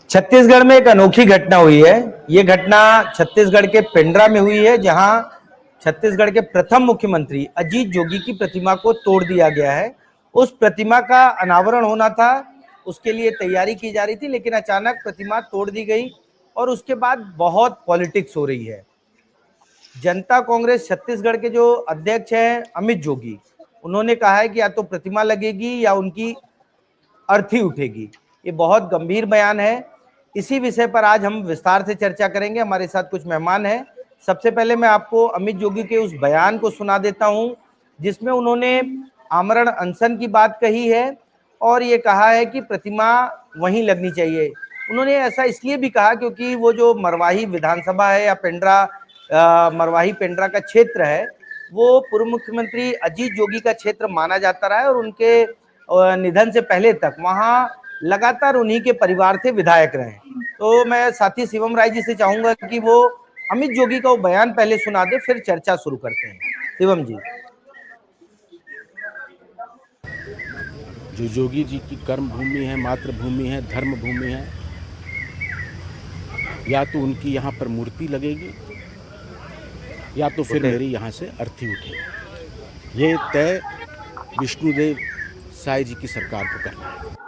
छत्तीसगढ़ में एक अनोखी घटना हुई है। ये घटना छत्तीसगढ़ के पेंड्रा में हुई है, जहां छत्तीसगढ़ के प्रथम मुख्यमंत्री अजीत जोगी की प्रतिमा को तोड़ दिया गया है। उस प्रतिमा का अनावरण होना था, उसके लिए तैयारी की जा रही थी, लेकिन अचानक प्रतिमा तोड़ दी गई और उसके बाद बहुत पॉलिटिक्स हो रही है। जनता कांग्रेस छत्तीसगढ़ के जो अध्यक्ष हैं अमित जोगी, उन्होंने कहा है कि या तो प्रतिमा लगेगी या उनकी अर्थी उठेगी। ये बहुत गंभीर बयान है। इसी विषय पर आज हम विस्तार से चर्चा करेंगे। हमारे साथ कुछ मेहमान हैं। सबसे पहले मैं आपको अमित जोगी के उस बयान को सुना देता हूं, जिसमें उन्होंने आमरण अनशन की बात कही है और ये कहा है कि प्रतिमा वहीं लगनी चाहिए। उन्होंने ऐसा इसलिए भी कहा क्योंकि वो जो मरवाही विधानसभा है या पेंड्रा मरवाही पेंड्रा का क्षेत्र है, वो पूर्व मुख्यमंत्री अजीत जोगी का क्षेत्र माना जाता रहा है और उनके निधन से पहले तक वहां लगातार उन्हीं के परिवार से विधायक रहे। तो मैं साथी शिवम राय जी से चाहूंगा कि वो अमित जोगी का वो बयान पहले सुना दे, फिर चर्चा शुरू करते हैं। शिवम जी। जो जोगी जी की कर्म भूमि है, मातृभूमि है, धर्म भूमि है, या तो उनकी यहाँ पर मूर्ति लगेगी या तो फिर मेरी यहाँ से अर्थी उठेगी। ये तय विष्णुदेव साई जी की सरकार को करना है।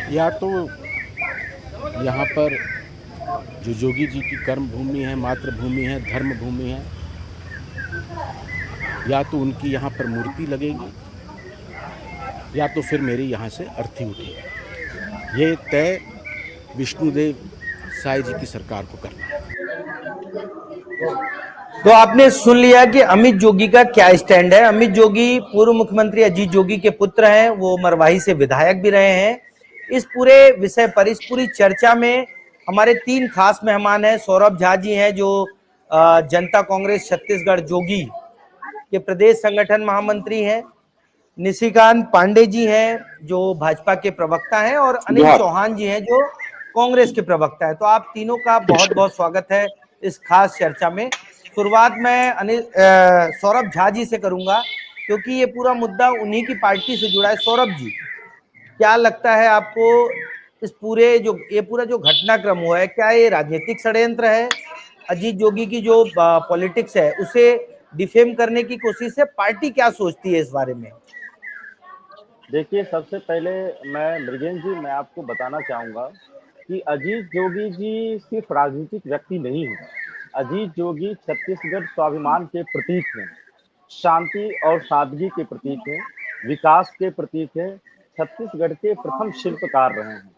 या तो यहाँ पर जो जोगी जी की कर्म भूमि है, मातृभूमि है, धर्म भूमि है, या तो उनकी यहाँ पर मूर्ति लगेगी या तो फिर मेरी यहाँ से अर्थी उठेगी। ये तय विष्णुदेव साई जी की सरकार को करना है। तो आपने सुन लिया कि अमित जोगी का क्या स्टैंड है। अमित जोगी पूर्व मुख्यमंत्री अजीत जोगी के पुत्र हैं, वो मरवाही से विधायक भी रहे हैं। इस पूरे विषय पर, इस पूरी चर्चा में हमारे तीन खास मेहमान हैं। सौरभ झा जी हैं, जो जनता कांग्रेस छत्तीसगढ़ जोगी के प्रदेश संगठन महामंत्री हैं। निशिकांत पांडे जी हैं, जो भाजपा के प्रवक्ता हैं, और अनिल चौहान जी हैं, जो कांग्रेस के प्रवक्ता है। तो आप तीनों का बहुत बहुत स्वागत है इस खास चर्चा में। शुरुआत मैं सौरभ झा जी से करूंगा, क्योंकि ये पूरा मुद्दा उन्हीं की पार्टी से जुड़ा है। सौरभ जी, क्या लगता है आपको, इस पूरे जो ये पूरा जो घटनाक्रम हुआ है, क्या ये राजनीतिक षड्यंत्र है? अजीत जोगी की जो पॉलिटिक्स है उसे डिफेम करने की कोशिश है? पार्टी क्या सोचती है इस बारे में? देखिए, सबसे पहले मैं आपको बताना चाहूँगा कि अजीत जोगी जी सिर्फ राजनीतिक व्यक्ति नहीं हैं। अजीत जोगी छत्तीसगढ़ स्वाभिमान के प्रतीक हैं, शांति और सादगी के प्रतीक हैं, विकास के प्रतीक हैं, छत्तीसगढ़ के प्रथम शिल्पकार रहे हैं।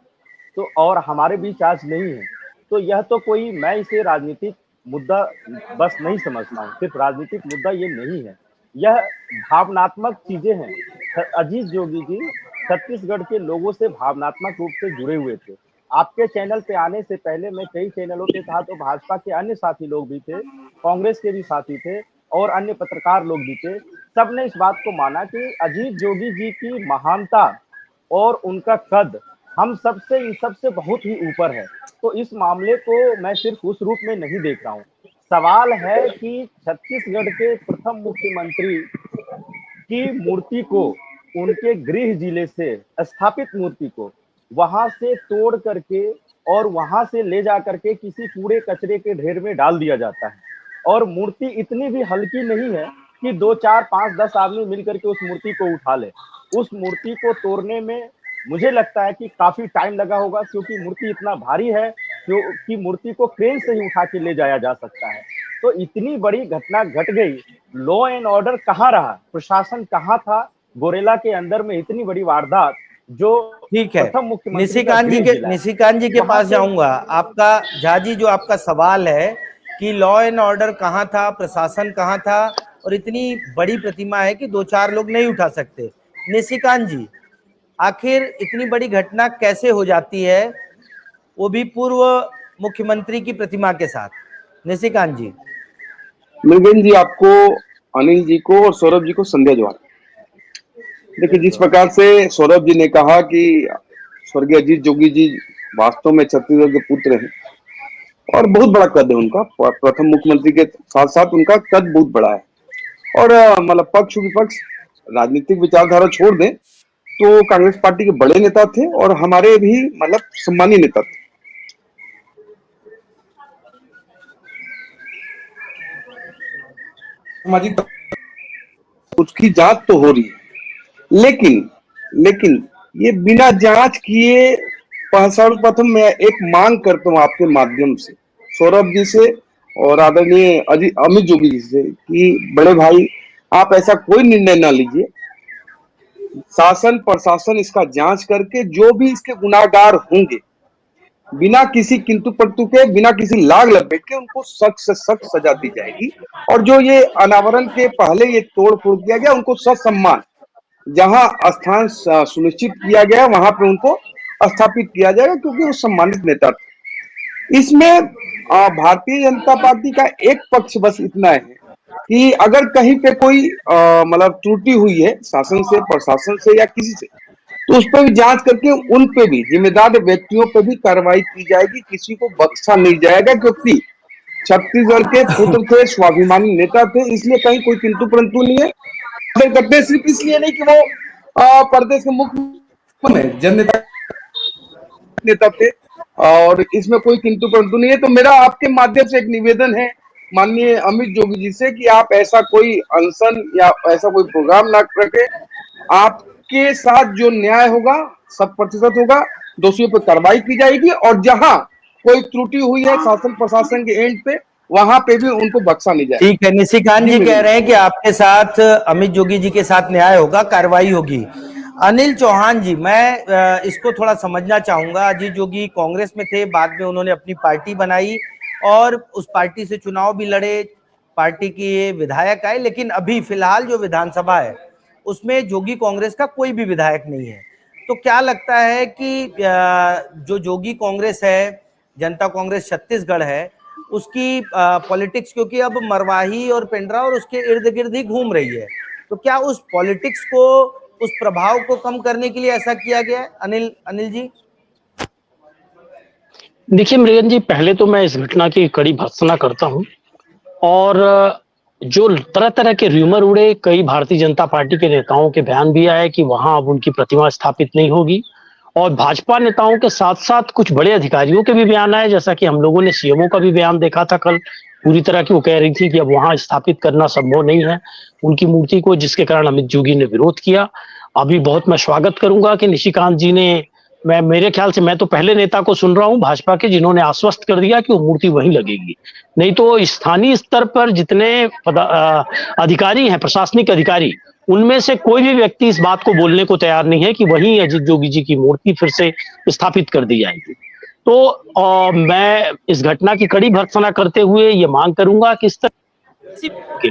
तो और हमारे बीच आज नहीं है। तो यह तो कोई, मैं इसे राजनीतिक मुद्दा बस नहीं समझता हूँ। सिर्फ राजनीतिक मुद्दा ये नहीं है, यह भावनात्मक चीजें हैं। अजीत जोगी जी छत्तीसगढ़ के लोगों से भावनात्मक रूप से जुड़े हुए थे। आपके चैनल पे आने से पहले मैं कई चैनलों पे था, तो भाजपा के अन्य साथी लोग भी थे, कांग्रेस के भी साथी थे और अन्य पत्रकार लोग भी थे। सबने इस बात को माना कि अजीत जोगी जी की महानता और उनका कद हम सबसे, इन सबसे बहुत ही ऊपर है। तो इस मामले को मैं सिर्फ उस रूप में नहीं देख रहा हूँ। सवाल है कि छत्तीसगढ़ के प्रथम मुख्यमंत्री की मूर्ति को, उनके गृह जिले से स्थापित मूर्ति को वहां से तोड़ करके और वहां से ले जा करके किसी कूड़े कचरे के ढेर में डाल दिया जाता है। और मूर्ति इतनी भी हल्की नहीं है कि 2, 4, 5, 10 आदमी मिलकर के उस मूर्ति को उठा ले। उस मूर्ति को तोड़ने में मुझे लगता है कि काफी टाइम लगा होगा, क्योंकि मूर्ति इतना भारी है कि मूर्ति को क्रेन से ही उठा के ले जाया जा सकता है। तो इतनी बड़ी घटना घट गई, लॉ एंड ऑर्डर कहाँ रहा, प्रशासन कहाँ था? गोरेला के अंदर में इतनी बड़ी वारदात, जो ठीक है, प्रथम मुख्यमंत्री निशिकांत जी के पास जाऊंगा। आपका झा जी, जो आपका सवाल है कि लॉ एंड ऑर्डर कहाँ था, प्रशासन कहाँ था, और इतनी बड़ी प्रतिमा है कि 2-4 लोग नहीं उठा सकते। निशिकांत जी, आखिर इतनी बड़ी घटना कैसे हो जाती है, वो भी पूर्व मुख्यमंत्री की प्रतिमा के साथ। निशिकांत जी। मृगेन जी, आपको, अनिल जी को और सौरभ जी को संध्या जवाहर। देखिए, जिस प्रकार से सौरभ जी ने कहा कि स्वर्गीय अजीत जोगी जी वास्तव में छत्तीसगढ़ के पुत्र हैं और बहुत बड़ा कद है उनका, प्रथम मुख्यमंत्री के साथ साथ उनका कद बहुत बड़ा है। और मतलब पक्ष विपक्ष राजनीतिक विचारधारा छोड़ दें तो कांग्रेस पार्टी के बड़े नेता थे और हमारे भी मतलब सम्मानीय नेता थे। हमारी उसकी जांच तो हो रही है, लेकिन लेकिन ये बिना जांच किए सर्वप्रथम मैं एक मांग करता हूँ आपके माध्यम से सौरभ जी से और आदरणीय अमित जोगी जी से कि बड़े भाई, आप ऐसा कोई निर्णय ना लीजिए। शासन प्रशासन इसका जांच करके जो भी इसके गुनाहगार होंगे, बिना किसी किंतु परंतु के, बिना किसी लाग लपेट के उनको सख्त से सख्त सजा दी जाएगी। और जो ये अनावरण के पहले ये तोड़ फोड़ किया गया, उनको ससम्मान जहां स्थान सुनिश्चित किया गया वहां पे उनको स्थापित किया जाएगा, क्योंकि वो सम्मानित नेता थे। इसमें भारतीय जनता पार्टी का एक पक्ष बस इतना है कि अगर कहीं पे कोई मतलब त्रुटि हुई है शासन से, प्रशासन से या किसी से, तो उस पर भी जांच करके उन पे भी, जिम्मेदार व्यक्तियों पे भी कार्रवाई की जाएगी। किसी को बख्शा नहीं जाएगा, क्योंकि छत्तीसगढ़ के पुत्र थे, स्वाभिमानी नेता थे, इसलिए कहीं कोई किंतु परंतु नहीं है। करते सिर्फ इसलिए नहीं कि वो प्रदेश के मुख्य जननेता नेता थे, और इसमें कोई किंतु परंतु नहीं है। तो मेरा आपके माध्यम से एक निवेदन है माननीय अमित जोगी जी से कि आप ऐसा कोई अनशन या ऐसा कोई प्रोग्राम ना करके, आपके साथ जो न्याय होगा 100% होगा, दोषियों पर कार्रवाई की जाएगी, और जहां कोई त्रुटि हुई है शासन प्रशासन के एंड पे, वहां पे भी उनको बख्शा नहीं जाएगा। ठीक है, निशिकांत जी कह रहे हैं कि आपके साथ अमित जोगी जी के साथ न्याय होगा, कार्रवाई होगी। अनिल चौहान जी, मैं इसको थोड़ा समझना चाहूंगा। अजीत जोगी कांग्रेस में थे, बाद में उन्होंने अपनी पार्टी बनाई और उस पार्टी से चुनाव भी लड़े, पार्टी के विधायक आए, लेकिन अभी फिलहाल जो विधानसभा है उसमें जोगी कांग्रेस का कोई भी विधायक नहीं है। तो क्या लगता है कि जो जोगी कांग्रेस है, जनता कांग्रेस छत्तीसगढ़ है, उसकी पॉलिटिक्स, क्योंकि अब मरवाही और पेंड्रा और उसके इर्द गिर्द ही घूम रही है, तो क्या उस पॉलिटिक्स को, उस प्रभाव को कम करने के लिए ऐसा किया गया है? अनिल अनिल जी। देखिए मृगन जी, पहले तो मैं इस घटना की कड़ी भर्त्सना करता हूं। और जो तरह तरह के र्यूमर उड़े, कई भारतीय जनता पार्टी के नेताओं के बयान भी आए कि वहां अब उनकी प्रतिमा स्थापित नहीं होगी, और भाजपा नेताओं के साथ साथ कुछ बड़े अधिकारियों के भी बयान आए, जैसा कि हम लोगों ने सीएमओ का भी बयान देखा था कल, पूरी तरह की वो कह रही थी कि अब वहां स्थापित करना संभव नहीं है उनकी मूर्ति को, जिसके कारण अमित जोगी ने विरोध किया। अभी बहुत मैं स्वागत करूंगा कि निशिकांत जी ने, मेरे ख्याल से मैं तो पहले नेता को सुन रहा हूं भाजपा के जिन्होंने आश्वस्त कर दिया कि वो मूर्ति वहीं लगेगी। नहीं तो स्थानीय स्तर पर जितने अधिकारी हैं, प्रशासनिक अधिकारी, उनमें से कोई भी व्यक्ति इस बात को बोलने को तैयार नहीं है कि वहीं अजीत जोगी जी की मूर्ति फिर से स्थापित कर दी जाएगी। तो मैं इस घटना की कड़ी भर्त्सना करते हुए ये मांग करूंगा कि इस तरह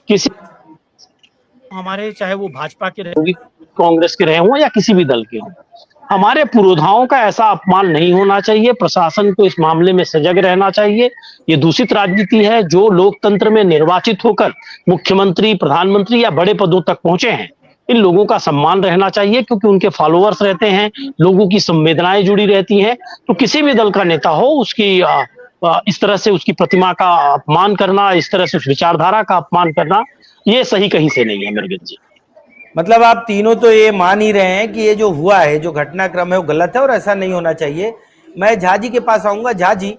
किसी हमारे, चाहे वो भाजपा के रहे, कांग्रेस के रहे हों या किसी भी दल के हों, हमारे पुरोधाओं का ऐसा अपमान नहीं होना चाहिए। प्रशासन को इस मामले में सजग रहना चाहिए। ये दूषित राजनीति है। जो लोकतंत्र में निर्वाचित होकर मुख्यमंत्री, प्रधानमंत्री या बड़े पदों तक पहुंचे हैं, इन लोगों का सम्मान रहना चाहिए, क्योंकि उनके फॉलोअर्स रहते हैं, लोगों की संवेदनाएं जुड़ी रहती हैं। तो किसी भी दल का नेता हो, उसकी इस तरह से उसकी प्रतिमा का अपमान करना, इस तरह से उस विचारधारा का अपमान करना, ये सही कहीं से नहीं है मृगत जी। मतलब आप तीनों तो ये मान ही रहे हैं कि ये जो हुआ है, जो घटनाक्रम है, वो गलत है और ऐसा नहीं होना चाहिए। मैं झा जी के पास आऊंगा। झा जी,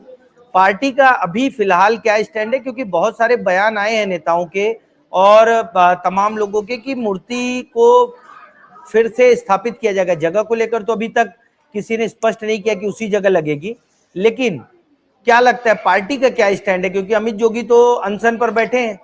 पार्टी का अभी फिलहाल क्या स्टैंड है? क्योंकि बहुत सारे बयान आए हैं नेताओं के और तमाम लोगों के कि मूर्ति को फिर से स्थापित किया जाएगा। जगह को लेकर तो अभी तक किसी ने स्पष्ट नहीं किया कि उसी जगह लगेगी, लेकिन क्या लगता है पार्टी का क्या स्टैंड है? क्योंकि अमित जोगी तो अनशन पर बैठे हैं।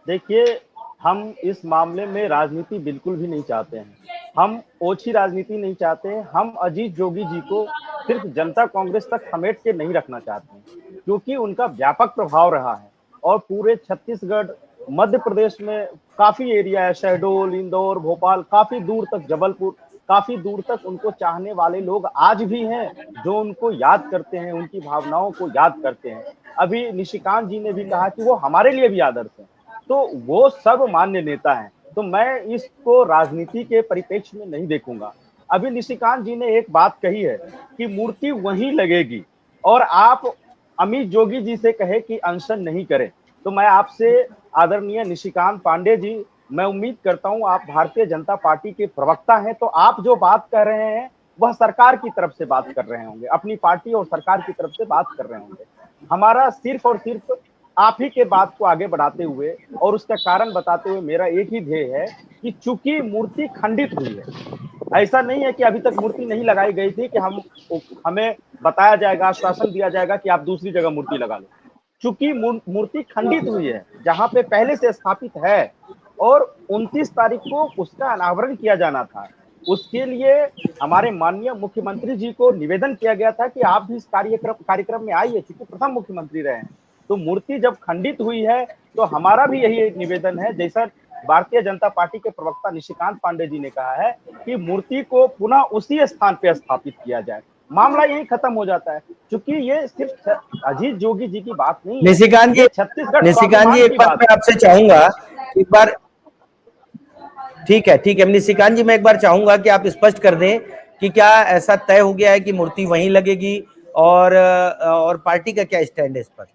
देखिए, हम इस मामले में राजनीति बिल्कुल भी नहीं चाहते हैं। हम ओछी राजनीति नहीं चाहते हैं। हम अजीत जोगी जी को सिर्फ जनता कांग्रेस तक समेट के नहीं रखना चाहते हैं, क्योंकि उनका व्यापक प्रभाव रहा है और पूरे छत्तीसगढ़, मध्य प्रदेश में काफी एरिया है, शहडोल, इंदौर, भोपाल, काफी दूर तक, जबलपुर, काफी दूर तक उनको चाहने वाले लोग आज भी हैं, जो उनको याद करते हैं, उनकी भावनाओं को याद करते हैं। अभी निशिकांत जी ने भी कहा कि वो हमारे लिए भी आदर्श हैं, तो वो सब मान्य नेता हैं। तो मैं इसको राजनीति के परिप्रेक्ष्य में नहीं देखूंगा। अभी निशिकांत जी ने एक बात कही है कि मूर्ति वहीं लगेगी, और आप अमित जोगी जी से कहे कि अनशन नहीं करें। तो मैं आपसे, आदरणीय निशिकांत पांडे जी, मैं उम्मीद करता हूं आप भारतीय जनता पार्टी के प्रवक्ता हैं, तो आप जो बात कर रहे हैं वह सरकार की तरफ से बात कर रहे होंगे, अपनी पार्टी और सरकार की तरफ से बात कर रहे होंगे। हमारा सिर्फ और सिर्फ आप ही के बात को आगे बढ़ाते हुए और उसका कारण बताते हुए मेरा एक ही ध्येय है कि चूंकि मूर्ति खंडित हुई है, ऐसा नहीं है कि अभी तक मूर्ति नहीं लगाई गई थी कि हमें बताया जाएगा, आश्वासन दिया जाएगा कि आप दूसरी जगह मूर्ति लगा लो। चूंकि मूर्ति खंडित हुई है, जहां पे पहले से स्थापित है, और 29 तारीख को उसका अनावरण किया जाना था, उसके लिए हमारे माननीय मुख्यमंत्री जी को निवेदन किया गया था कि आप भी इस कार्यक्रम में आइए, चूंकि प्रथम मुख्यमंत्री रहे हैं। तो मूर्ति जब खंडित हुई है, तो हमारा भी यही निवेदन है, जैसा भारतीय जनता पार्टी के प्रवक्ता निशिकांत पांडे जी ने कहा है, कि मूर्ति को पुनः उसी स्थान पर स्थापित किया जाए, मामला यही खत्म हो जाता है। क्योंकि ये सिर्फ अजीत जोगी जी की बात नहीं है, निशिकांत जी, ये छत्तीसगढ़ निशिकांत जी, स्वाभिमान एक की बात बात मैं आपसे चाहूंगा, एक बार, ठीक है, ठीक है निशिकांत जी, मैं एक बार चाहूंगा कि आप स्पष्ट कर दें कि क्या ऐसा तय हो गया है कि मूर्ति वहीं लगेगी, और पार्टी का क्या स्टैंड है इस पर?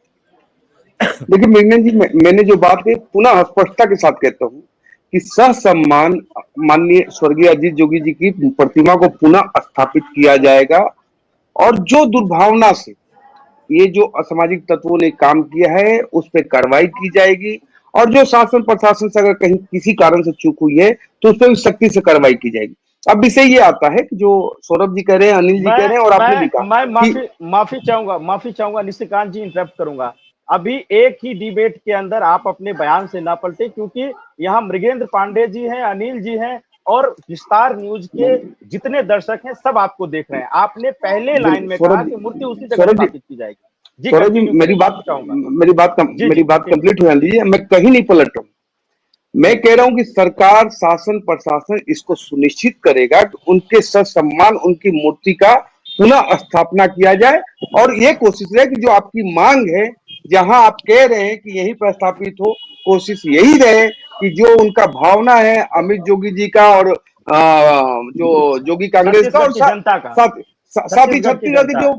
देखिए मृगनयन जी, मैंने जो बात है पुनः स्पष्टता के साथ कहता हूँ कि ससम्मान माननीय स्वर्गीय अजीत जोगी जी की प्रतिमा को पुनः स्थापित किया जाएगा, और जो दुर्भावना से ये जो असामाजिक तत्वों ने काम किया है उस पर कार्रवाई की जाएगी, और जो शासन प्रशासन से अगर कहीं किसी कारण से चूक हुई है तो उस पर भी सख्ती से कार्रवाई की जाएगी। अब विषय ये आता है कि जो सौरभ जी कह रहे हैं, अनिल जी कह रहे हैं, और आपने भी कहा मैं कि माफी चाहूंगा निशिकांत जी, इंटरप्ट करूंगा। अभी एक ही डिबेट के अंदर आप अपने बयान से ना पलटे, क्योंकि यहाँ मृगेंद्र पांडे जी हैं, अनिल जी हैं, और विस्तार न्यूज के जितने दर्शक हैं सब आपको देख रहे हैं। आपने पहले लाइन में कहा कि मूर्ति उसी जगह सौरभ जी, स्थापित की जाएगी। जी सौरभ जी, कंटिन्यू मेरी करें, बात माफी चाहूंगा। जी मेरी बात कंटिन्यू। कंप्लीट होने दीजिए, मैं कहीं नहीं पलट रहा हूँ। मैं कह रहा हूं कि सरकार, शासन प्रशासन इसको सुनिश्चित करेगा कि उनके ससम्मान उनकी मूर्ति का पुनः स्थापना किया जाए, और ये कोशिश है कि जो आपकी मांग है, जहां आप कह रहे हैं कि यही प्रस्थापित हो, कोशिश यही रहे कि जो उनका भावना है अमित जोगी जी का, और जो जोगी कांग्रेस का, छत्तीसगढ़ और की जनता का, साथ ही छत्तीसगढ़ की छत्तीसगढ़ की जनता। जो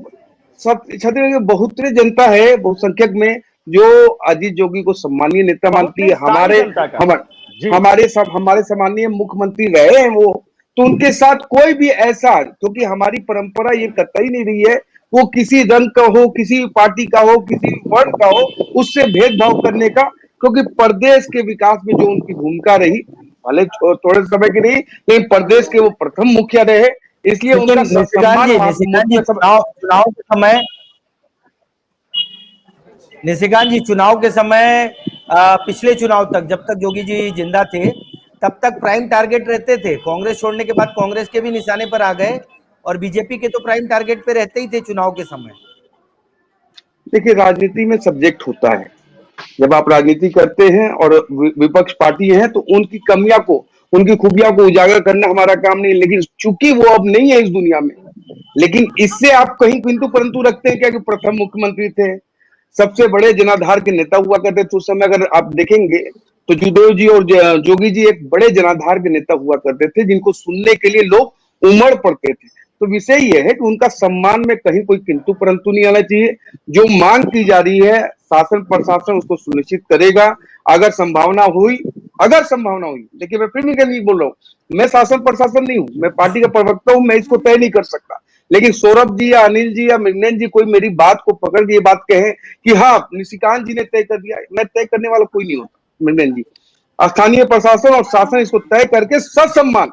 छत्तीसगढ़ की बहुतरी जनता है, बहुसंख्यक में, जो अजीत जोगी को सम्मानीय नेता मानती बहुत है, सारी जनता का। जी हमारे सम्मानीय मुख्यमंत्री रहे हैं वो, तो उनके साथ कोई भी ऐसा, क्योंकि हमारी परंपरा ये कतई नहीं रही है वो किसी रंग का हो, किसी पार्टी का हो, किसी वर्ण का हो, उससे भेदभाव करने का, क्योंकि प्रदेश के विकास में जो उनकी भूमिका रही, भले थोड़े समय की रही, लेकिन प्रदेश के वो प्रथम मुखिया रहे, इसलिए लेकिन उनका सम्मान वहां निशिकांत मूर्ति जी, में सब। चुनाव के समय, निशिकांत जी, चुनाव के समय, पिछले चुनाव तक, जब तक जोगी जी जिंदा थे, तब तक प्राइम टारगेट रहते थे। कांग्रेस छोड़ने के बाद कांग्रेस के भी निशाने पर आ गए, और बीजेपी के तो प्राइम टारगेट पे रहते ही थे चुनाव के समय। देखिए राजनीति में सब्जेक्ट होता है, जब आप राजनीति करते हैं और विपक्ष पार्टी है, तो उनकी कमियां को, उनकी खूबियां को उजागर करना हमारा काम नहीं, लेकिन चूंकि वो अब नहीं है इस दुनिया में, लेकिन इससे आप कहीं किंतु परंतु रखते हैं क्या कि प्रथम मुख्यमंत्री थे, सबसे बड़े जनाधार के नेता हुआ करते थे उस समय। अगर आप देखेंगे तो जुदेव जी और जोगी जी एक बड़े जनाधार के नेता हुआ करते थे, जिनको सुनने के लिए लोग उमड़ पड़ते थे। तो विषय यह है कि उनका सम्मान में कहीं कोई किंतु परंतु नहीं आना चाहिए। जो मांग की जा रही है, शासन प्रशासन उसको सुनिश्चित करेगा। अगर संभावना हुई, देखिए मैं फिर भी नहीं बोल रहा हूँ, मैं शासन प्रशासन नहीं हूँ, मैं पार्टी का प्रवक्ता हूँ, मैं इसको तय नहीं कर सकता। लेकिन सौरभ जी या अनिल जी या मृगनयन जी कोई मेरी बात को पकड़ के ये बात कहे कि हाँ निशिकांत जी ने तय कर दिया, मैं तय करने वाला कोई नहीं होता मृगनयन जी। स्थानीय प्रशासन और शासन इसको तय करके ससम्मान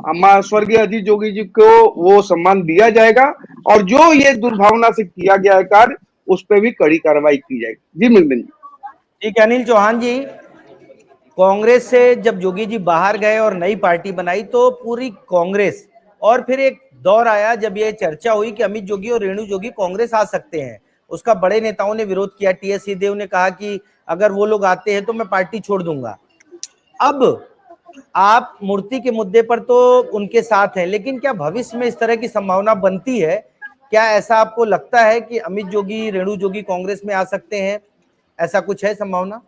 स्वर्गीय अजीत जोगी जी को वो सम्मान दिया जाएगा, और जो ये दुर्भावना से किया गया है कार्य, उस पर भी कड़ी कार्रवाई की जाएगी। जी मृगनयन जी। ठीक है अनिल चौहान जी, कांग्रेस से जब जोगी जी बाहर गए और नई पार्टी बनाई, तो पूरी कांग्रेस, और फिर एक दौर आया जब ये चर्चा हुई कि अमित जोगी और रेणु जोगी कांग्रेस आ सकते हैं, उसका बड़े नेताओं ने विरोध किया। टीएस सिंहदेव ने कहा कि अगर वो लोग आते हैं तो मैं पार्टी छोड़ दूंगा। अब आप मूर्ति के मुद्दे पर तो उनके साथ हैं, लेकिन क्या भविष्य में इस तरह की संभावना बनती है? क्या ऐसा आपको लगता है कि अमित जोगी, रेणु जोगी कांग्रेस में आ सकते हैं? ऐसा कुछ है संभावना?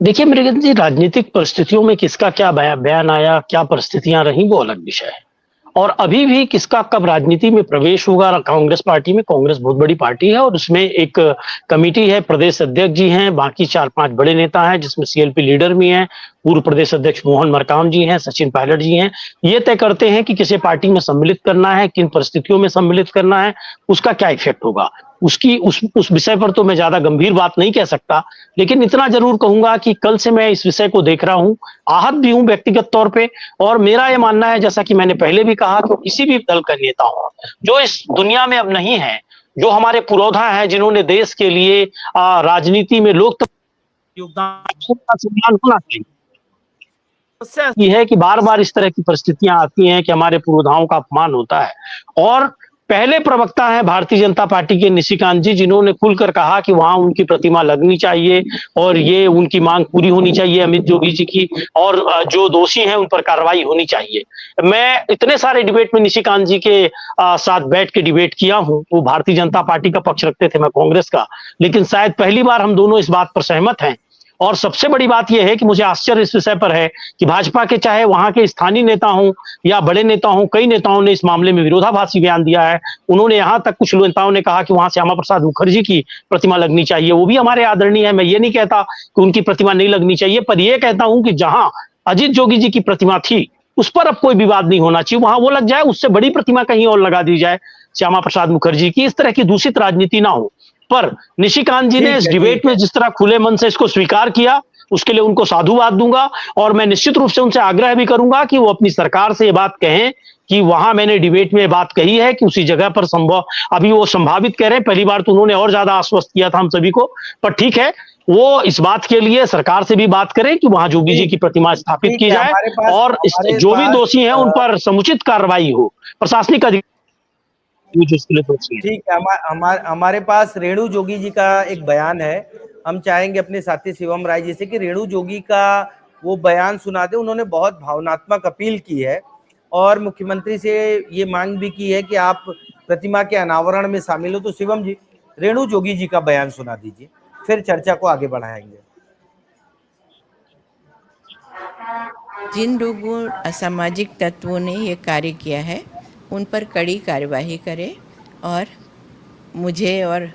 देखिए मृगन जी, राजनीतिक परिस्थितियों में किसका क्या बयान आया, क्या परिस्थितियां रही, वो अलग विषय है। और अभी भी किसका कब राजनीति में प्रवेश होगा कांग्रेस पार्टी में, कांग्रेस बहुत बड़ी पार्टी है और उसमें एक कमेटी है, प्रदेश अध्यक्ष जी हैं, बाकी 4-5 बड़े नेता हैं जिसमें सीएलपी लीडर भी हैं, पूर्व प्रदेश अध्यक्ष मोहन मरकाम जी हैं, सचिन पायलट जी हैं। ये तय करते हैं कि किसे पार्टी में सम्मिलित करना है, किन परिस्थितियों में सम्मिलित करना है, उसका क्या इफेक्ट होगा। उसकी उस विषय पर तो मैं ज्यादा गंभीर बात नहीं कह सकता, लेकिन इतना जरूर कहूंगा कि कल से मैं इस विषय को देख रहा हूं, आहत भी हूं व्यक्तिगत तौर पे। और मेरा ये मानना है, जैसा कि मैंने पहले भी कहा, कि किसी भी दल का नेता हो जो इस दुनिया में अब नहीं है, जो हमारे पुरोधा हैं जिन्होंने देश के लिए राजनीति में लोकतंत्र योगदान का सम्मान होना चाहिए। समस्या ये है कि बार बार इस तरह की परिस्थितियां आती हैं कि हमारे पुरोधाओं का अपमान होता है। और पहले प्रवक्ता हैं भारतीय जनता पार्टी के निशिकांत जी, जिन्होंने खुलकर कहा कि वहां उनकी प्रतिमा लगनी चाहिए और ये उनकी मांग पूरी होनी चाहिए अमित जोगी जी की, और जो दोषी हैं उन पर कार्रवाई होनी चाहिए। मैं इतने सारे डिबेट में निशिकांत जी के साथ बैठ के डिबेट किया हूं। वो भारतीय जनता पार्टी का पक्ष रखते थे, मैं कांग्रेस का, लेकिन शायद पहली बार हम दोनों इस बात पर सहमत हैं। और सबसे बड़ी बात यह है कि मुझे आश्चर्य इस विषय पर है कि भाजपा के चाहे वहां के स्थानीय नेता हों या बड़े नेता हों, कई नेताओं ने इस मामले में विरोधाभासी बयान दिया है। उन्होंने यहां तक कुछ नेताओं ने कहा कि वहां श्यामा प्रसाद मुखर्जी की प्रतिमा लगनी चाहिए। वो भी हमारे आदरणीय है, मैं ये नहीं कहता कि उनकी प्रतिमा नहीं लगनी चाहिए, पर यह कहता हूं कि जहां अजीत जोगी जी की प्रतिमा थी उस पर अब कोई विवाद नहीं होना चाहिए, वहां वो लग जाए, उससे बड़ी प्रतिमा कहीं और लगा दी जाए श्यामा प्रसाद मुखर्जी की। इस तरह की दूषित राजनीति ना हो। पर निशिकांत जी ने इस डिबेट में जिस तरह खुले मन से इसको स्वीकार किया, उसके लिए उनको साधुवाद दूंगा। और मैं निश्चित रूप से उनसे आग्रह भी करूंगा कि वो अपनी सरकार से ये बात कहें कि वहां मैंने डिबेट में बात कही है कि उसी जगह पर संभव, अभी वो संभावित कह रहे हैं, पहली बार तो उन्होंने और ज्यादा आश्वस्त किया था हम सभी को, पर ठीक है, वो इस बात के लिए सरकार से भी बात करें कि वहां जोगी जी की प्रतिमा स्थापित की जाए और जो भी दोषी हैं उन पर समुचित कार्रवाई हो, प्रशासनिक अधिकारी जिसके लिए दोषी हैं। ठीक है, हमारे पास रेणु जोगी जी का एक बयान है। हम चाहेंगे अपने साथी शिवम राय जी से कि रेणु जोगी का वो बयान सुना दे। उन्होंने बहुत भावनात्मक अपील की है और मुख्यमंत्री से ये मांग भी की है कि आप प्रतिमा के अनावरण में शामिल हो। तो शिवम जी, रेणु जोगी जी का बयान सुना दीजिए, फिर चर्चा को आगे बढ़ाएंगे। जिन लोगों असामाजिक तत्वों ने ये कार्य किया है उन पर कड़ी कार्यवाही करे और मुझे और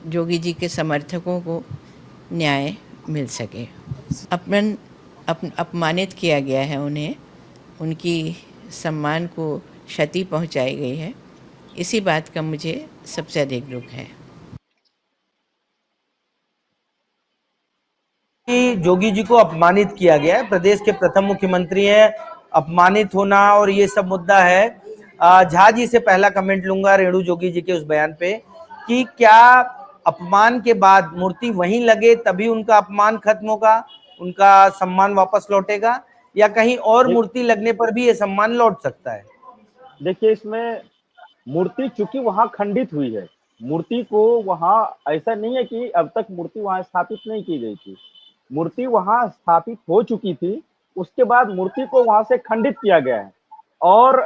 जोगी जी के समर्थकों को न्याय मिल सके। अपमानित किया गया है उन्हें, उनकी सम्मान को क्षति पहुंचाई गई है, इसी बात का मुझे सबसे अधिक दुख है। कि जोगी जी को अपमानित किया गया है, प्रदेश के प्रथम मुख्यमंत्री हैं, अपमानित होना और ये सब मुद्दा है। झा जी से पहला कमेंट लूंगा रेणु जोगी जी के उस बयान पे कि क्या अपमान के बाद मूर्ति वहीं लगे तभी उनका अपमान खत्म होगा, उनका सम्मान वापस लौटेगा, या कहीं और मूर्ति लगने पर भी ये सम्मान लौट सकता है? देखिए, इसमें मूर्ति चूंकि वहां खंडित हुई है, मूर्ति को वहां ऐसा नहीं है कि अब तक मूर्ति वहां स्थापित नहीं की गई थी, मूर्ति वहां स्थापित हो चुकी थी। उसके बाद मूर्ति को वहां से खंडित किया गया है और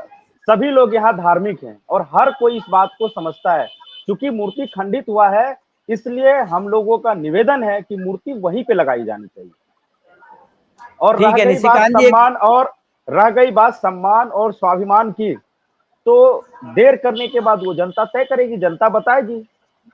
सभी लोग यहाँ धार्मिक हैं और हर कोई इस बात को समझता है। चूंकि मूर्ति खंडित हुआ है, इसलिए हम लोगों का निवेदन है कि मूर्ति वहीं पे लगाई जानी चाहिए। और रह गई बात सम्मान और स्वाभिमान की, तो देर करने के बाद वो जनता तय करेगी, जनता बताएगी।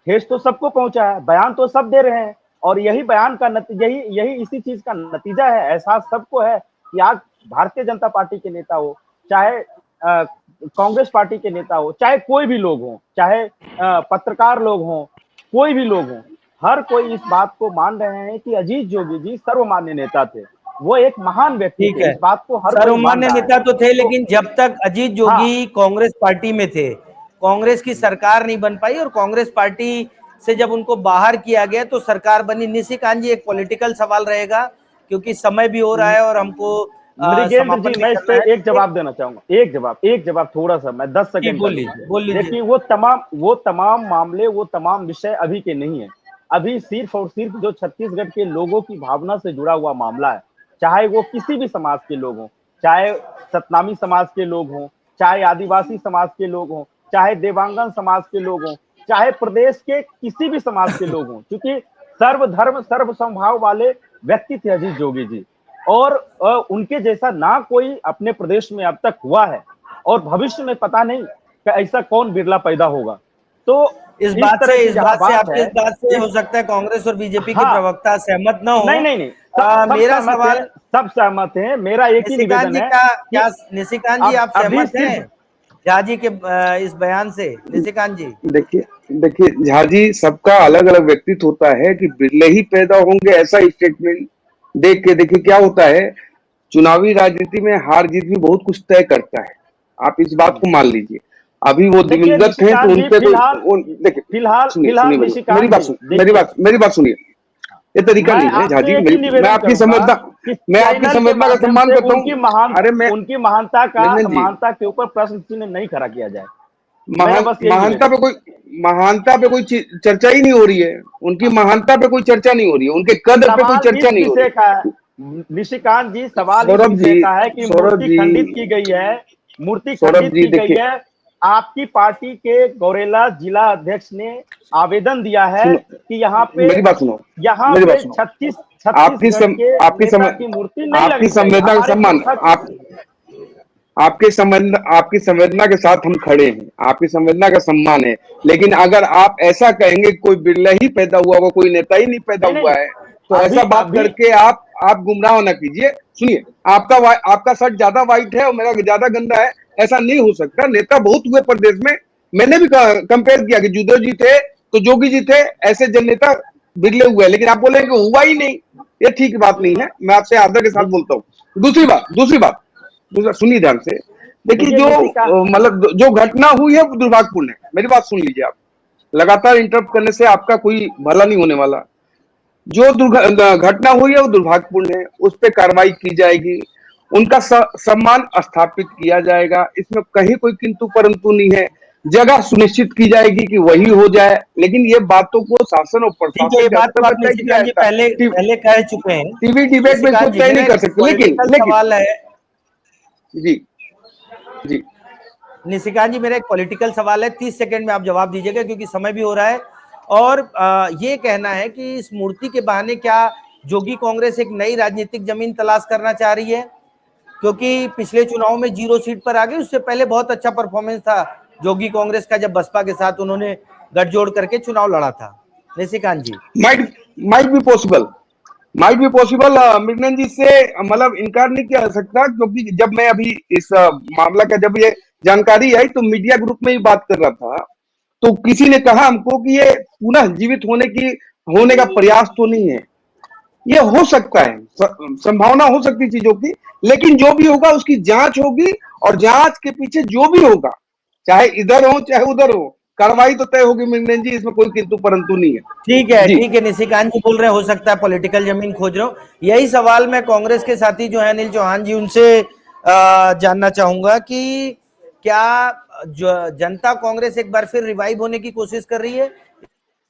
ठेस तो सबको पहुंचा है, बयान तो सब दे रहे हैं और यही बयान का नतीजा, यही इसी चीज का नतीजा है। एहसास सबको है कि आज भारतीय जनता पार्टी के नेता हो, चाहे कांग्रेस पार्टी के नेता हो, चाहे कोई भी लोग हो, चाहे पत्रकार लोग हो, कोई भी लोग हो, हर कोई इस बात को मान रहे हैं कि अजीत जोगी जी सर्वमान्य नेता थे, वो एक महान व्यक्ति थे। इस बात को हर सर्वमान्य नेता तो थे, लेकिन जब तक अजीत जोगी कांग्रेस पार्टी में थे, कांग्रेस की सरकार नहीं बन पाई और कांग्रेस पार्टी से जब उनको बाहर किया गया तो सरकार बनी। निशिकांत जी, एक पॉलिटिकल सवाल रहेगा क्योंकि समय भी हो रहा है और हमको मृगेंद्र जी, मैं इस पे एक जवाब देना चाहूंगा, एक जवाब थोड़ा सा, मैं 10 सेकंड बोलिए। देखिए, वो तमाम मामले, वो तमाम विषय अभी के नहीं है। अभी सिर्फ और सिर्फ जो छत्तीसगढ़ के लोगों की भावना से जुड़ा हुआ मामला है, चाहे वो किसी भी समाज के लोग हों, चाहे सतनामी समाज के लोग हों, चाहे आदिवासी समाज के लोग हों, चाहे देवांगन समाज के लोग हों, चाहे प्रदेश के किसी भी समाज के लोग हों, क्योंकि सर्वधर्म सर्व समभाव वाले व्यक्ति थे अजीत जोगी जी। और उनके जैसा ना कोई अपने प्रदेश में अब तक हुआ है, और भविष्य में पता नहीं कि ऐसा कौन बिरला पैदा होगा। तो इस बात तरह की जहां आपकी इस बात से हो सकता है कांग्रेस और बीजेपी के हाँ, प्रवक्ता सहमत न हो। नहीं नहीं नहीं, मेरा सवाल, सब सहमत हैं। मेरा एक ही निशिकांत निवेदन जी है क्या निशिकांत जी आप अभी सहमत सिर्फ हैं झा जी के इस बयान से? निशिकांत जी देखिए देखिए झा जी, सबका अलग अलग व्यक्तित्व होता है कि बिरले ही पैदा होंगे ऐसा स्टेटमेंट देख के देखिए क्या होता है। चुनावी राजनीति में हार जीत भी बहुत कुछ तय करता है, आप इस बात को मान लीजिए। अभी वो देखिए दिवंगत हैं तो निशिकांत जी, उनपे कोई फिलहाल देखिए, फिलहाल सुनिए फिलहाल सुनिए निशिकांत जी देखिए, मेरी बात सुनिए। ये तरीका मैं नहीं है झा आपसे जी, एक ही मैं निवेदन आपकी करूंगा कि चैनल के संवेदना का माध्यम सम्मान से करता हूँ। अरे मैं उनकी महानता निरंजन जी, महानता के ऊपर प्रश्न चिन्ह नहीं खड़ा किया जाए। मेरा बस यही महानता निवेदन पे है। कोई चर्चा ही नहीं हो रही है। उनकी महानता पे कोई चर्चा नहीं हो रही है, उनके कद्र पे कोई सवाल चर्चा इस नहीं हो रही विषय का है निशिकांत जी, सवाल इस सौरभ विषय जी, का है कि सौरभ मूर्ति जी, खंडित की गई है, मूर्ति सौरभ खंडित जी की गई देखिए, है। आपकी पार्टी के गौरेला जिला अध्यक्ष ने आवेदन दिया है सुनो, कि यहाँ पे मेरी बात सुनो। छत्तीसगढ़ के नेता की मूर्ति नहीं आपकी लगनी चाहिए। संवेदना का हमारे सम्मान, पुरखा आपकी संवेदना के साथ हम खड़े हैं, आपकी संवेदना का सम्मान है। लेकिन अगर आप ऐसा कहेंगे कोई बिरला ही पैदा हुआ होगा, कोई नेता ही नहीं पैदा नहीं हुआ नहीं, है, तो अभी ऐसा बात अभी करके आप गुमराह ना कीजिए। सुनिए, आपका शर्ट ज्यादा व्हाइट है और मेरा ज्यादा गंदा है, ऐसा नहीं हो सकता। नेता बहुत हुए प्रदेश में, मैंने भी कंपेयर किया कि जुदो जी थे तो जोगी जी थे, ऐसे जननेता बिरले हुए, लेकिन आप बोलेंगे हुआ ही नहीं, ये ठीक बात नहीं है। मैं आपसे आदर के साथ बोलता हूँ। दूसरी बात सुनिए ध्यान से। देखिए देखिए जो निशिका मतलब जो घटना हुई है वो दुर्भाग्यपूर्ण है। मेरी बात सुन लीजिए, आप लगातार इंटरप्ट करने से आपका कोई भला नहीं होने वाला। जो घटना हुई है वो दुर्भाग्यपूर्ण है, उस पर कार्रवाई की जाएगी, उनका सम्मान स्थापित किया जाएगा, इसमें कहीं कोई किंतु परंतु नहीं है। जगह सुनिश्चित की जाएगी कि वही हो जाए, लेकिन ये बातों को शासन और ठीक है, ये प्रशासन के बात स्तर तो पर आप तय किया निशिकांत जी जाता पहले है। पहले कह चुके हैं। टीवी डिबेट में इसको निशिकांत जी तय मेरा नहीं एक कर सकते, पॉलिटिकल लेकिन सवाल है। जी जी निशिकांत जी मेरा एक पॉलिटिकल सवाल है, 30 सेकंड में आप जवाब दीजिएगा क्योंकि समय भी हो रहा है। और ये कहना है कि इस मूर्ति के बहाने क्या जोगी कांग्रेस एक नई राजनीतिक जमीन तलाश करना चाह रही है? क्योंकि पिछले चुनाव में 0 सीट पर आ गई, उससे पहले बहुत अच्छा परफॉर्मेंस था जोगी कांग्रेस का जब बसपा के साथ उन्होंने गठजोड़ करके चुनाव लड़ा था। निशिकांत जी माइट माइट बी पॉसिबल, मृगनंदन जी से मतलब इनकार नहीं किया जा सकता, क्योंकि जब मैं अभी इस मामला का जब ये जानकारी आई तो मीडिया ग्रुप में ही बात कर रहा था, तो किसी ने कहा हमको कि ये पुनः जीवित होने का प्रयास तो नहीं है। ये हो सकता है, संभावना हो सकती है चीजों की, लेकिन जो भी होगा उसकी जांच होगी, और जांच के पीछे जो भी होगा, चाहे इधर हो चाहे उधर हो, कार्रवाई तो तय होगी मृगनंदन जी, इसमें कोई किंतु परंतु नहीं है। जी ठीक है निशिकांत जी बोल रहे हैं हो सकता है पॉलिटिकल जमीन खोज रहे हो। यही सवाल मैं कांग्रेस के साथी जो है अनिल चौहान जी उनसे जानना चाहूंगा कि क्या जनता कांग्रेस एक बार फिर रिवाइव होने की कोशिश कर रही है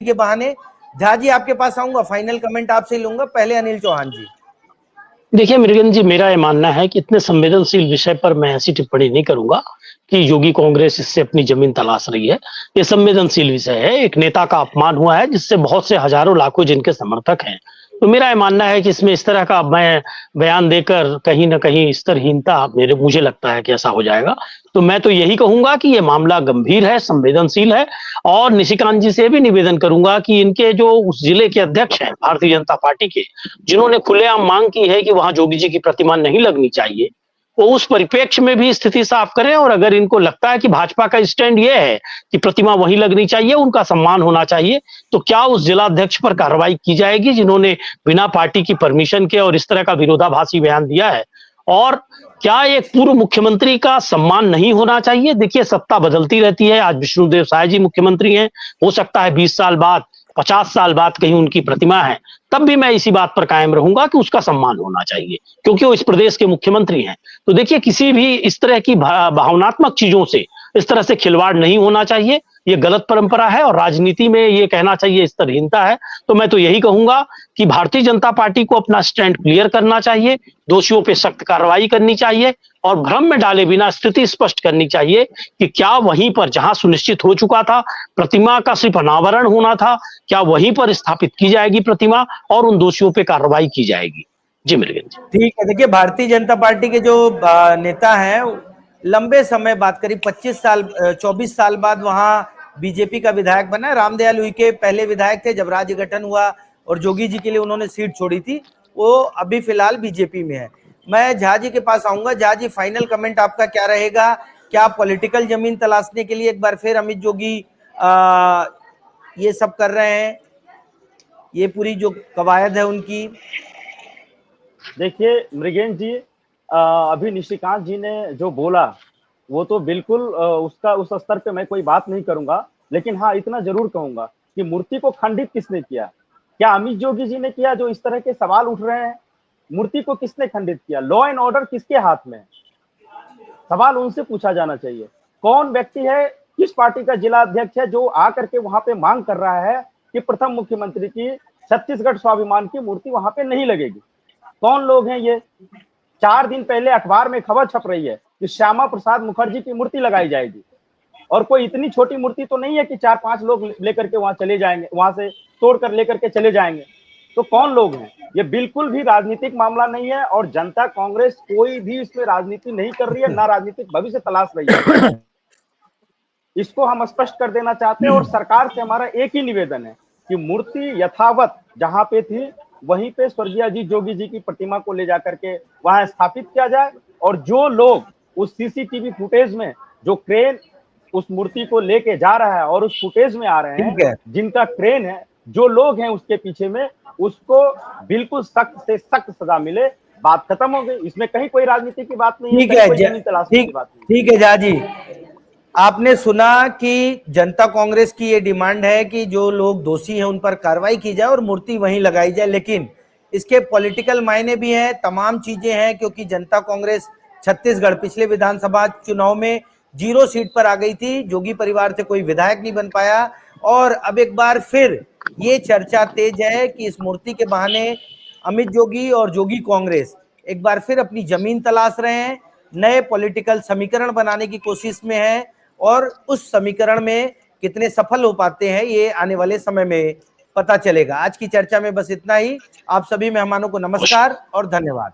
के बहाने? झा जी आपके पास आऊंगा, फाइनल कमेंट आपसे लूंगा, पहले अनिल चौहान जी। देखिए मृगन जी, मेरा ये मानना है कि इतने संवेदनशील विषय पर मैं ऐसी टिप्पणी नहीं करूंगा कि योगी कांग्रेस इससे अपनी जमीन तलाश रही है। ये संवेदनशील विषय है, एक नेता का अपमान हुआ है जिससे बहुत से हजारों लाखों जिनके समर्थक हैं। तो मेरा ये मानना है कि इसमें इस तरह का मैं बयान देकर कहीं ना कहीं स्तरहीनता मुझे लगता है कि ऐसा हो जाएगा। तो मैं तो यही कहूंगा कि ये मामला गंभीर है, संवेदनशील है, और निशिकांत जी से भी निवेदन करूंगा कि इनके जो उस जिले के अध्यक्ष हैं भारतीय जनता पार्टी के, जिन्होंने खुलेआम मांग की है कि वहां जोगी जी की प्रतिमा नहीं लगनी चाहिए, वो उस परिप्रेक्ष्य में भी स्थिति साफ करें। और अगर इनको लगता है कि भाजपा का स्टैंड ये है कि प्रतिमा वहीं लगनी चाहिए, उनका सम्मान होना चाहिए, तो क्या उस जिलाध्यक्ष पर कार्रवाई की जाएगी जिन्होंने बिना पार्टी की परमिशन के और इस तरह का विरोधाभासी बयान दिया है? और क्या एक पूर्व मुख्यमंत्री का सम्मान नहीं होना चाहिए? देखिए सत्ता बदलती रहती है, आज विष्णुदेव साय जी मुख्यमंत्री हैं, हो सकता है 20 साल बाद 50 साल बाद कहीं उनकी प्रतिमा है, तब भी मैं इसी बात पर कायम रहूंगा कि उसका सम्मान होना चाहिए, क्योंकि वो इस प्रदेश के मुख्यमंत्री हैं। तो देखिए किसी भी इस तरह की भावनात्मक चीजों से इस तरह से खिलवाड़ नहीं होना चाहिए, ये गलत परंपरा है और राजनीति में ये कहना चाहिए स्तरहीनता है। तो मैं तो यही कहूंगा कि भारतीय जनता पार्टी को अपना स्टैंड क्लियर करना चाहिए, दोषियों पे सख्त कार्रवाई करनी चाहिए और भ्रम में डाले बिना स्थिति स्पष्ट करनी चाहिए कि क्या वहीं पर जहां सुनिश्चित हो चुका था प्रतिमा का सिर्फ अनावरण होना था, क्या वहीं पर स्थापित की जाएगी प्रतिमा और उन दोषियों पे कार्रवाई की जाएगी। जी मृगेंद्र जी। ठीक है, देखिए भारतीय जनता पार्टी के जो नेता हैं, लंबे समय बाद करीब 25 साल 24 साल बाद वहां बीजेपी का विधायक बना है। रामदयाल उइके पहले विधायक थे जब राज्य गठन हुआ और जोगी जी के लिए उन्होंने सीट छोड़ी थी, वो अभी फिलहाल बीजेपी में है। मैं झा जी के पास आऊंगा। झा जी, फाइनल कमेंट आपका क्या रहेगा? क्या पॉलिटिकल जमीन तलाशने के लिए एक बार फिर अमित जोगी ये सब कर रहे हैं, ये पूरी जो कवायद है उनकी? देखिए मृगेंद्र जी, अभी निशिकांत जी ने जो बोला वो तो बिल्कुल उसका उस स्तर पे मैं कोई बात नहीं करूंगा, लेकिन हाँ इतना जरूर कहूंगा कि मूर्ति को खंडित किसने किया? क्या अमित जोगी जी ने किया? जो इस तरह के सवाल उठ रहे हैं, मूर्ति को किसने खंडित किया? लॉ एंड ऑर्डर किसके हाथ में है? सवाल उनसे पूछा जाना चाहिए। कौन व्यक्ति है, किस पार्टी का जिला अध्यक्ष है जो आकर के वहां पे मांग कर रहा है कि प्रथम मुख्यमंत्री की छत्तीसगढ़ स्वाभिमान की मूर्ति वहां पे नहीं लगेगी? कौन लोग हैं ये? 4 दिन पहले अखबार में खबर छप रही है कि श्यामा प्रसाद मुखर्जी की मूर्ति लगाई जाएगी, और कोई इतनी छोटी मूर्ति तो नहीं है कि 4-5 लोग लेकर के वहां चले जाएंगे, वहां से तोड़ कर लेकर के चले जाएंगे। तो कौन लोग हैं? ये बिल्कुल भी राजनीतिक मामला नहीं है और जनता कांग्रेस कोई भी इसमें राजनीति नहीं कर रही है, ना राजनीतिक भविष्य तलाश रही है। इसको हम स्पष्ट कर देना चाहते हैं और सरकार से हमारा एक ही निवेदन है कि मूर्ति यथावत जहां पे थी वहीं पे स्वर्गीय अजीत जोगी जी की प्रतिमा को ले जाकर के वहां स्थापित किया जाए, और जो लोग उस सीसीटीवी फुटेज में जो क्रेन उस मूर्ति को लेके जा रहा है और उस फुटेज में आ रहे ठीक है। हैं, जिनका क्रेन है, जो लोग हैं उसके पीछे में, उसको बिल्कुल सख्त से सख्त सजा मिले। बात खत्म हो गई, इसमें कहीं कोई राजनीति की बात नहीं है, ठीक कहीं है कोई जमीन तलाशने की बात नहीं है। ठीक है झा जी, आपने सुना कि जनता कांग्रेस की ये डिमांड है कि जो लोग दोषी हैं उन पर कार्रवाई की जाए और मूर्ति वहीं लगाई जाए, लेकिन इसके पॉलिटिकल मायने भी हैं, तमाम चीजें हैं, क्योंकि जनता कांग्रेस छत्तीसगढ़ पिछले विधानसभा चुनाव में 0 सीट पर आ गई थी, जोगी परिवार से कोई विधायक नहीं बन पाया, और अब एक बार फिर ये चर्चा तेज है कि इस मूर्ति के बहाने अमित जोगी और जोगी कांग्रेस एक बार फिर अपनी जमीन तलाश रहे हैं, नए पॉलिटिकल समीकरण बनाने की कोशिश में है, और उस समीकरण में कितने सफल हो पाते हैं ये आने वाले समय में पता चलेगा। आज की चर्चा में बस इतना ही। आप सभी मेहमानों को नमस्कार और धन्यवाद।